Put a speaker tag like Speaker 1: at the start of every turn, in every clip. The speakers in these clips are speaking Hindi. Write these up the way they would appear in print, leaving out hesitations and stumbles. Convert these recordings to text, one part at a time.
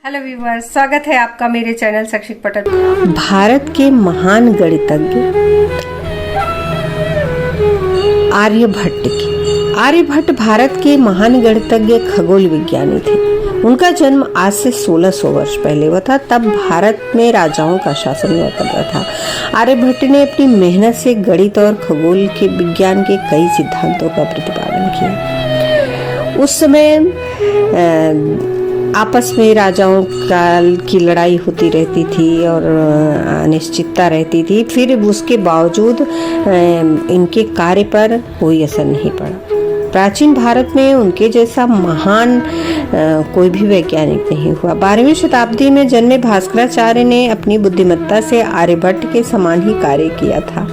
Speaker 1: हेलो व्यूअर्स, स्वागत है आपका मेरे चैनल शैक्षिक पटल।
Speaker 2: भारत के महान गणितज्ञ आर्यभट्ट भारत के महान गणितज्ञ खगोल विज्ञानी थे। उनका जन्म आज से 1600 वर्ष पहले हुआ था। तब भारत में राजाओं का शासन हुआ करता था। आर्यभट्ट ने अपनी मेहनत से गणित और खगोल के विज्ञान के कई सिद्धांतों का प्रतिपादन किया। उस समय आपस में राजाओं की लड़ाई होती रहती थी और अनिश्चितता रहती थी। फिर उसके बावजूद इनके कार्य पर कोई असर नहीं पड़ा। प्राचीन भारत में उनके जैसा महान कोई भी वैज्ञानिक नहीं हुआ। 12वीं शताब्दी में जन्मे भास्कराचार्य ने अपनी बुद्धिमत्ता से आर्यभट्ट के समान ही कार्य किया था।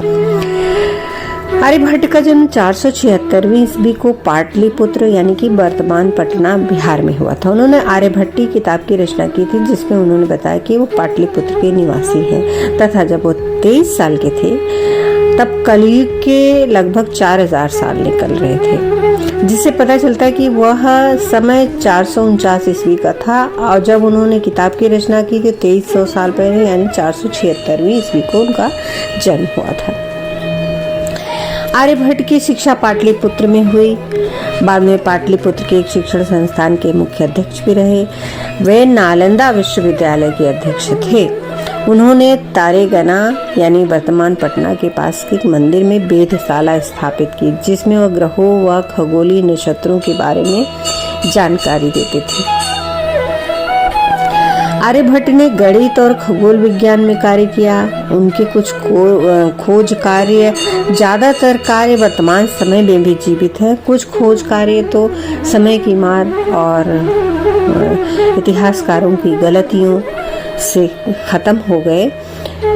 Speaker 2: आर्यभट्ट का जन्म 476वीं ईस्वी को पाटलिपुत्र यानी कि वर्तमान पटना बिहार में हुआ था। उन्होंने आर्यभट्टी किताब की रचना की थी, जिसमें उन्होंने बताया कि वो पाटलिपुत्र के निवासी हैं तथा जब वो 23 साल के थे तब कलयुग के लगभग 4000 साल निकल रहे थे, जिससे पता चलता है कि वह समय 449 ईस्वी का था। और जब उन्होंने किताब की रचना की थी 2300 साल पहले यानी 476वीं ईस्वी को उनका जन्म हुआ था। आर्यभट्ट की शिक्षा पाटलिपुत्र में हुई। बाद में पाटलिपुत्र के एक शिक्षण संस्थान के मुख्य अध्यक्ष भी रहे। वे नालंदा विश्वविद्यालय के अध्यक्ष थे। उन्होंने तारेगना यानी वर्तमान पटना के पास के एक मंदिर में वेधशाला स्थापित की, जिसमें वह ग्रहों व खगोलीय नक्षत्रों के बारे में जानकारी देते थे। आर्यभट्ट ने गणित और खगोल विज्ञान में कार्य किया। उनके कुछ खोज कार्य, ज्यादातर कार्य वर्तमान समय में भी जीवित है। कुछ खोज कार्य तो समय की मार और इतिहासकारों की गलतियों से खत्म हो गए,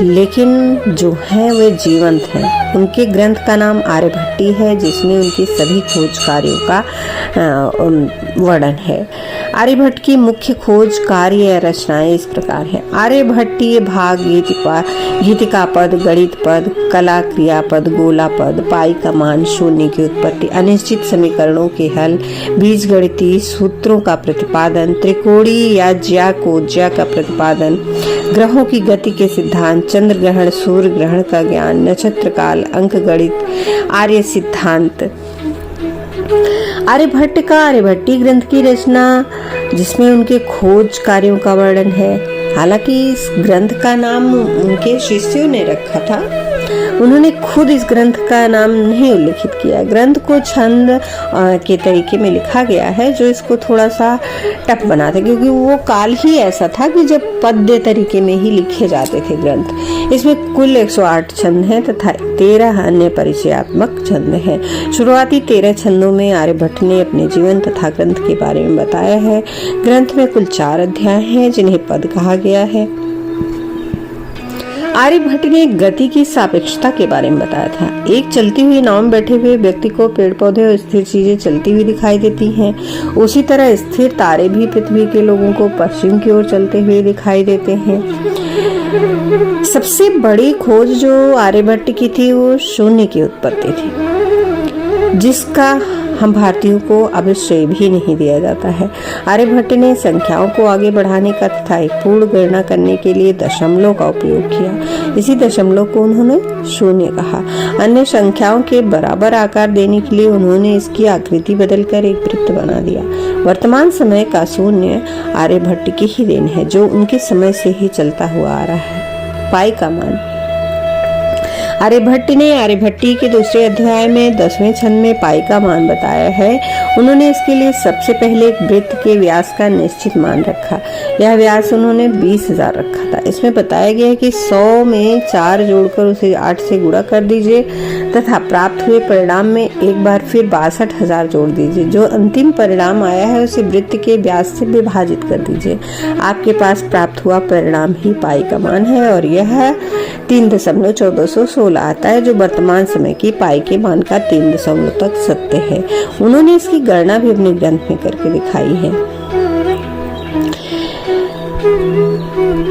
Speaker 2: लेकिन जो है वे जीवंत हैं। उनके ग्रंथ का नाम आर्यभट्टी है, जिसमें उनके सभी खोज कार्यों का वर्णन है। आर्यभट्ट की मुख्य खोज कार्य या रचनाएं इस प्रकार है। आर्यभट्टीय भाग गीतिका पद, गणित पद, कला क्रिया पद, गोला पद, पाई का मान, शून्य की उत्पत्ति, अनिश्चित समीकरणों के हल, बीजगणितीय सूत्रों का प्रतिपादन, त्रिकोणीय या ज्याकोज्या का प्रतिपादन, ग्रहों की गति के सिद्धांत, चंद्र ग्रहण, सूर्य ग्रहण का ज्ञान, नक्षत्र काल, अंक गणित, आर्य सिद्धांत। आर्यभट्ट का आर्यभट्टी ग्रंथ की रचना, जिसमें उनके खोज कार्यों का वर्णन है। हालांकि इस ग्रंथ का नाम उनके शिष्यों ने रखा था, उन्होंने खुद इस ग्रंथ का नाम नहीं उल्लेखित किया। ग्रंथ को छंद के तरीके में लिखा गया है, जो इसको थोड़ा सा टफ बनाता, क्योंकि वो काल ही ऐसा था कि जब पद्य तरीके में ही लिखे जाते थे ग्रंथ। इसमें कुल 108 छंद हैं तथा 13 अन्य परिचयात्मक छंद हैं। शुरुआती 13 छंदों में आर्यभट्ट ने अपने जीवन तथा ग्रंथ के बारे में बताया है। ग्रंथ में कुल 4 अध्याय हैं, जिन्हें पद कहा गया है। आर्यभट्ट ने गति की सापेक्षता के बारे में बताया था। एक चलती हुई नाव में बैठे हुए व्यक्ति को पेड़ पौधे और स्थिर चीजें चलती हुई दिखाई देती हैं। उसी तरह स्थिर तारे भी पृथ्वी के लोगों को पश्चिम की ओर चलते हुए दिखाई देते हैं। सबसे बड़ी खोज जो आर्यभट्ट की थी वो शून्य की उत्पत्ति थी, जिसका हम भारतीयों को अब श्रेय भी नहीं दिया जाता है। आर्यभट्ट ने संख्याओं को आगे बढ़ाने का तथा एक पूर्ण गणना करने के लिए दशमलव का उपयोग किया। इसी दशमलव को उन्होंने शून्य कहा। अन्य संख्याओं के बराबर आकार देने के लिए उन्होंने इसकी आकृति बदलकर एक वृत्त बना दिया। वर्तमान समय का शून्य आर्यभट्ट की ही देन है, जो उनके समय से ही चलता हुआ आ रहा है। पाई का मान। आर्यभट्ट ने आर्यभट्टी के दूसरे अध्याय में 10वें छंद में पाई का मान बताया है। उन्होंने इसके लिए सबसे पहले एक वृत्त के व्यास का निश्चित मान रखा। यह व्यास उन्होंने 20,000 रखा था। इसमें बताया गया है कि 100 में 4 जोड़कर उसे 8 से गुणा कर दीजिए तथा प्राप्त हुए परिणाम में एक बार फिर 62,000 जोड़ दीजिए। जो अंतिम परिणाम आया है उसे वृत्त के व्यास से विभाजित कर दीजिए। आपके पास प्राप्त हुआ परिणाम ही पाई का मान है और यह 3.1416 आता है, जो वर्तमान समय की पाई के मान का 3 दशमलव तक सत्य है। उन्होंने इसकी गणना भी अपने ग्रंथ में करके दिखाई है।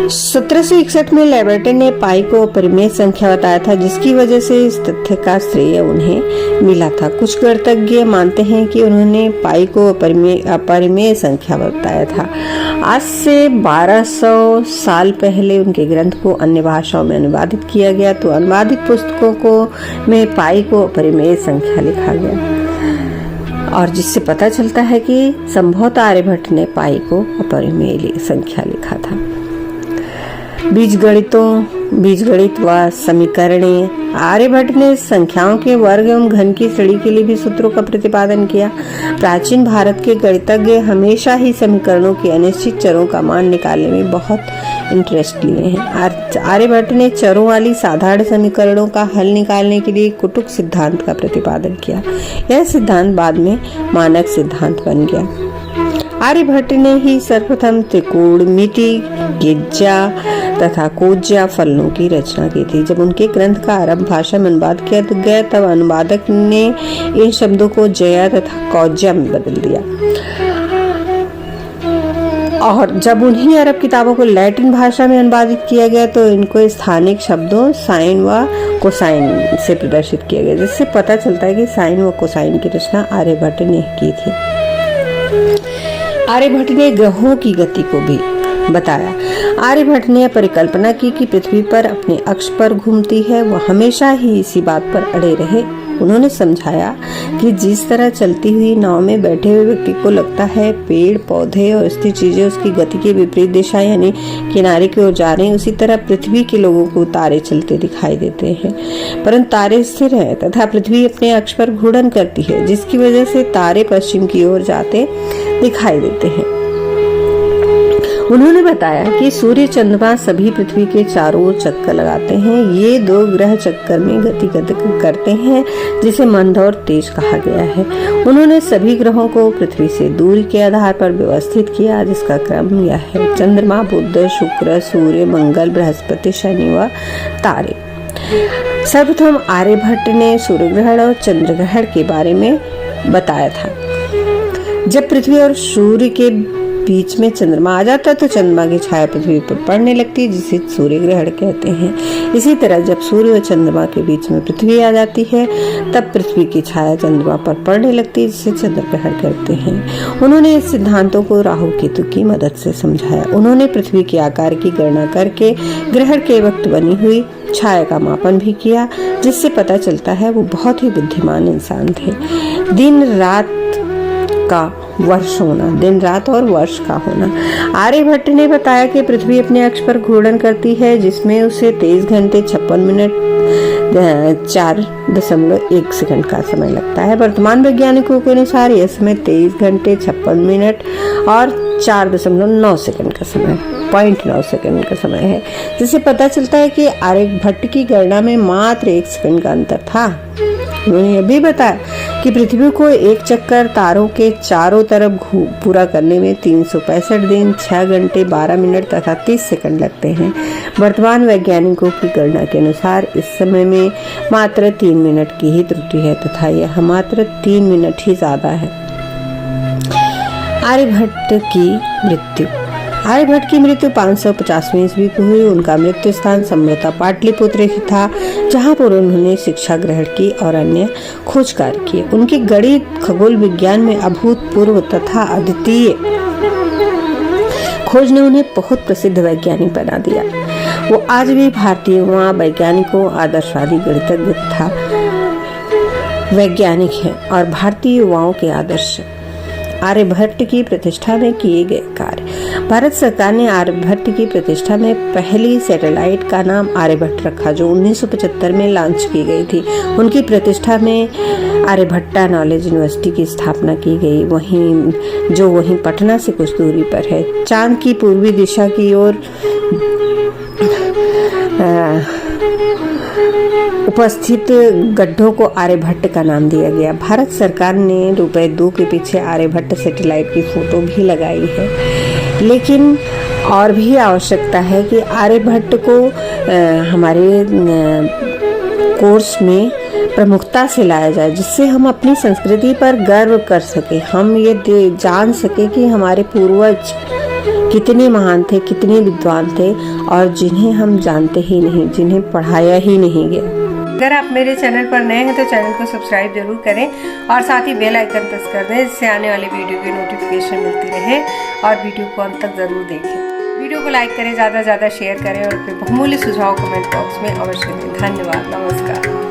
Speaker 2: 1761 में लेबर्टे ने पाई को अपरिमेय संख्या बताया था, जिसकी वजह से इस तथ्य का श्रेय उन्हें मिला था। कुछ गणितज्ञ मानते हैं कि उन्होंने पाई को अपरिमेय संख्या बताया था। आज से 1200 साल पहले उनके ग्रंथ को अन्य भाषाओं में अनुवादित किया गया, तो अनुवादित पुस्तकों में पाई को अपरिमेय संख्या लिखा गया, और जिससे पता चलता है कि संभवतः आर्यभट्ट ने पाई को अपरिमेय संख्या लिखा था। बीजगणित व समीकरणें। आर्यभट्ट ने संख्याओं के वर्ग एवं घन की श्रेणी के लिए भी सूत्रों का प्रतिपादन किया। प्राचीन भारत के गणितज्ञ हमेशा ही समीकरणों के अनिश्चित चरों का मान निकालने में बहुत इंटरेस्ट लिए हैं। आर्यभट्ट ने चरों वाली साधारण समीकरणों का हल निकालने के लिए कुटुक सिद्धांत का प्रतिपादन किया। यह सिद्धांत बाद में मानक सिद्धांत बन गया। आर्यभट्ट ने ही सर्वप्रथम त्रिकोणमिति, गेज्जा तथा कोज्या फलनों की रचना की थी। जब उनके ग्रंथ का आरंभ भाषा में अनुवाद किया गया, तब अनुवादक ने इन शब्दों को जया तथा कौज्या में बदल दिया, और जब उन्हीं अरब किताबों को लैटिन भाषा में अनुवादित किया गया, तो इनको स्थानिक शब्दों साइन व कोसाइन से प्रदर्शित किया गया, जिससे पता चलता है कि साइन व कोसाइन की रचना आर्यभट्ट ने की थी। आर्यभट्ट ने ग्रहों की गति को भी बताया। आर्यभट्ट ने परिकल्पना की कि पृथ्वी पर अपने अक्ष पर घूमती है, वह हमेशा ही इसी बात पर अड़े रहे। उन्होंने समझाया कि जिस तरह चलती हुई नाव में बैठे हुए व्यक्ति को लगता है पेड़ पौधे और स्थिर चीजें उसकी गति के विपरीत दिशा यानी किनारे की ओर जा रही हैं, उसी तरह पृथ्वी के लोगों को तारे चलते दिखाई देते हैं, परंतु तारे स्थिर हैं तथा पृथ्वी अपने अक्ष पर घूर्णन करती है, जिसकी वजह से तारे पश्चिम की ओर जाते दिखाई देते हैं। उन्होंने बताया कि सूर्य चंद्रमा सभी पृथ्वी के चारों ओर चक्कर लगाते हैं। ये दो ग्रह चक्कर में गति करते हैं, जिसे मंद और तेज कहा गया है। उन्होंने सभी ग्रहों को पृथ्वी से दूरी के आधार पर व्यवस्थित किया, जिसका क्रम यह है: चंद्रमा, बुध, शुक्र, सूर्य, मंगल, बृहस्पति, शनि व तारे। सर्वप्रथम आर्यभट्ट ने सूर्य ग्रहण और चंद्र ग्रहण के बारे में बताया था। जब पृथ्वी और सूर्य के बीच में चंद्रमा आ जाता है तो चंद्रमा की छाया पृथ्वी पर पड़ने लगती है, जिसे सूर्य ग्रहण कहते हैं। इसी तरह जब सूर्य और चंद्रमा के बीच में पृथ्वी आ जाती है, तब पृथ्वी की छाया चंद्रमा पर पड़ने लगती है, जिसे चंद्र ग्रहण कहते हैं। उन्होंने इस सिद्धांतों को राहु केतु की मदद से समझाया। उन्होंने पृथ्वी के आकार की गणना करके ग्रहण के वक्त बनी हुई छाया का मापन भी किया, जिससे पता चलता है वो बहुत ही बुद्धिमान इंसान थे। दिन रात और वर्ष का होना। आर्यभट्ट ने बताया कि पृथ्वी अपने अक्ष पर घूर्णन करती है, जिसमें उसे 23 घंटे 56 मिनट 4.1 सेकंड का समय लगता है। वर्तमान वैज्ञानिकों के अनुसार यह समय 23 घंटे 56 मिनट और 4.9 सेकंड का समय 0.9 सेकंड का समय है, जिससे पता चलता है कि आर्यभट्ट की गणना में मात्र 1 सेकंड का अंतर था। उन्होंने यह भी बताया कि पृथ्वी को एक चक्कर तारों के चारों तरफ पूरा करने में 365 दिन 6 घंटे 12 मिनट तथा 30 सेकंड लगते हैं। वर्तमान वैज्ञानिकों की गणना के अनुसार इस समय में मात्र 3 मिनट की ही त्रुटि है तथा यह मात्र 3 मिनट ही ज्यादा है। आर्यभट्ट की मृत्यु 550वीं ईस्वी को हुई। उनका मृत्यु स्थान संभवतः पाटलिपुत्र ही था, जहां पर उन्होंने शिक्षा ग्रहण की और अन्य खोज कार्य किए। उनके गणित खगोल विज्ञान में अभूतपूर्व तथा अद्वितीय खोज ने उन्हें बहुत प्रसिद्ध वैज्ञानिक बना दिया। वो आज भी भारतीय वैज्ञानिकों, आदर्शवादी गणितज्ञ तथा वैज्ञानिक हैं और भारतीय युवाओं के आदर्श। आर्यभट्ट की प्रतिष्ठा में किए गए कार्य। भारत सरकार ने आर्यभट्ट की प्रतिष्ठा में पहली सैटेलाइट का नाम आर्यभट्ट रखा, जो 1975 में लॉन्च की गई थी। उनकी प्रतिष्ठा में आर्यभट्टा नॉलेज यूनिवर्सिटी की स्थापना की गई, वहीं पटना से कुछ दूरी पर है। चांद की पूर्वी दिशा की ओर उपस्थित गड्ढों को आर्यभट्ट का नाम दिया गया। भारत सरकार ने ₹2 के पीछे आर्यभट्ट सैटेलाइट की फोटो भी लगाई है, लेकिन और भी आवश्यकता है कि आर्यभट्ट को हमारे कोर्स में प्रमुखता से लाया जाए, जिससे हम अपनी संस्कृति पर गर्व कर सके। हम ये जान सके कि हमारे पूर्वज कितने महान थे, कितने विद्वान थे और जिन्हें हम जानते ही नहीं, जिन्हें पढ़ाया ही नहीं गया।
Speaker 1: अगर आप मेरे चैनल पर नए हैं तो चैनल को सब्सक्राइब जरूर करें और साथ ही बेल आइकन प्रेस कर दें, जिससे आने वाली वीडियो की नोटिफिकेशन मिलती रहे और वीडियो को अंत तक जरूर देखें। वीडियो को लाइक करें, ज़्यादा से ज़्यादा शेयर करें और अपने बहुमूल्य सुझाव कमेंट बॉक्स में अवश्य दें। धन्यवाद। नमस्कार।